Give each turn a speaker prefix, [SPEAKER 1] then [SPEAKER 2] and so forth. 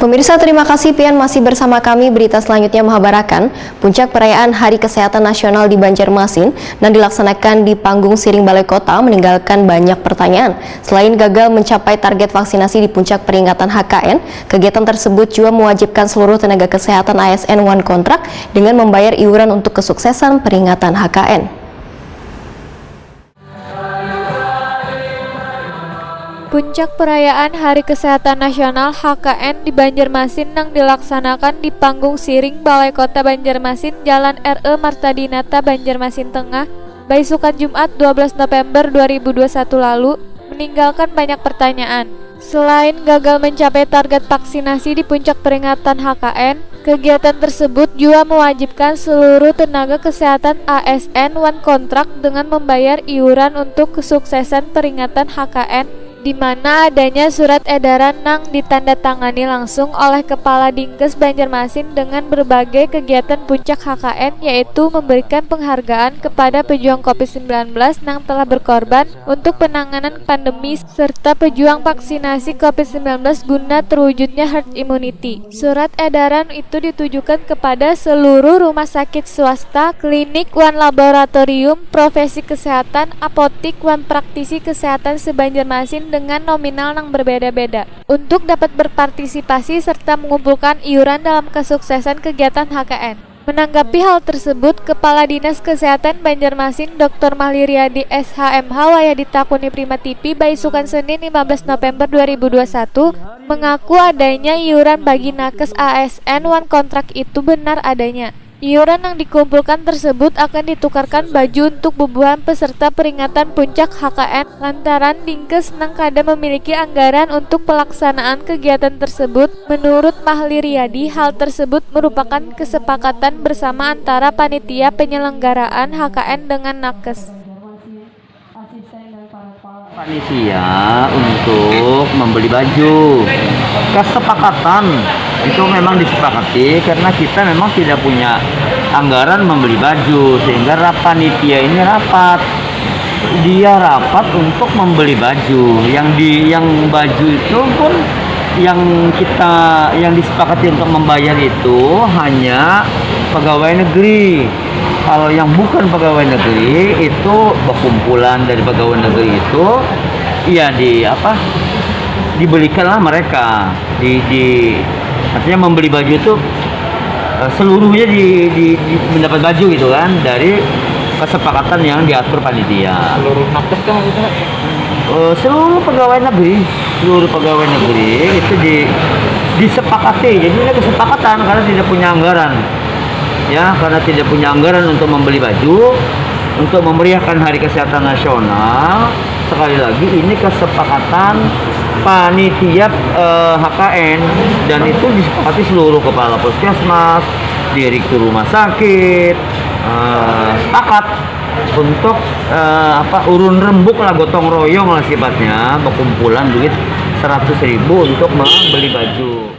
[SPEAKER 1] Pemirsa, terima kasih Pian masih bersama kami. Berita selanjutnya menghabarkan puncak perayaan Hari Kesehatan Nasional di Banjarmasin dan dilaksanakan di panggung Siring Balai Kota meninggalkan banyak pertanyaan. Selain gagal mencapai target vaksinasi di puncak peringatan HKN, kegiatan tersebut juga mewajibkan seluruh tenaga kesehatan ASN One kontrak dengan membayar iuran untuk kesuksesan peringatan HKN.
[SPEAKER 2] Puncak perayaan Hari Kesehatan Nasional HKN di Banjarmasin yang dilaksanakan di panggung Siring Balai Kota Banjarmasin, Jalan R.E. Martadinata, Banjarmasin Tengah, Baisukan Jumat 12 November 2021 lalu, meninggalkan banyak pertanyaan. Selain gagal mencapai target vaksinasi di puncak peringatan HKN, kegiatan tersebut juga mewajibkan seluruh tenaga kesehatan ASN One kontrak dengan membayar iuran untuk kesuksesan peringatan HKN, di mana adanya surat edaran yang ditandatangani langsung oleh Kepala Dinkes Banjarmasin dengan berbagai kegiatan puncak HKN, yaitu memberikan penghargaan kepada pejuang COVID-19 yang telah berkorban untuk penanganan pandemi serta pejuang vaksinasi COVID-19 guna terwujudnya herd immunity. Surat edaran itu ditujukan kepada seluruh rumah sakit swasta, klinik One Laboratorium, profesi kesehatan, apotik One praktisi kesehatan se-Banjarmasin dengan nominal yang berbeda-beda untuk dapat berpartisipasi serta mengumpulkan iuran dalam kesuksesan kegiatan HKN. Menanggapi hal tersebut, Kepala Dinas Kesehatan Banjarmasin Dr. Mahliriadi SHMH Wayadita Kuniprimah TV Baisukan Senin 15 November 2021 mengaku adanya iuran bagi nakes ASN One kontrak itu benar adanya. Iuran yang dikumpulkan tersebut akan ditukarkan baju untuk bubuhan peserta peringatan puncak HKN lantaran Dinkes nang kada memiliki anggaran untuk pelaksanaan kegiatan tersebut. Menurut Mahli Riyadi, hal tersebut merupakan kesepakatan bersama antara panitia penyelenggaraan HKN dengan nakes.
[SPEAKER 3] Panitia untuk membeli baju, kesepakatan itu memang disepakati karena kita memang tidak punya anggaran membeli baju, sehingga panitia ini rapat, dia rapat untuk membeli baju. Yang baju itu pun yang disepakati untuk membayar itu hanya pegawai negeri. Kalau yang bukan pegawai negeri itu berkumpulan dari pegawai negeri itu ya dibelikanlah mereka artinya membeli baju itu seluruhnya mendapat baju gitu kan, dari kesepakatan yang diatur panitia.
[SPEAKER 4] Seluruh nakes kan maksudnya?
[SPEAKER 3] Seluruh pegawai negeri itu disepakati. Jadi ini kesepakatan karena tidak punya anggaran. Ya, karena tidak punya anggaran untuk membeli baju untuk memeriahkan Hari Kesehatan Nasional. Sekali lagi ini kesepakatan panitia HKN, dan itu disepakati seluruh kepala puskesmas, direktur rumah sakit, sepakat untuk urun rembuk lah, gotong royong lah sifatnya, berkumpulan duit 100.000 untuk membeli baju.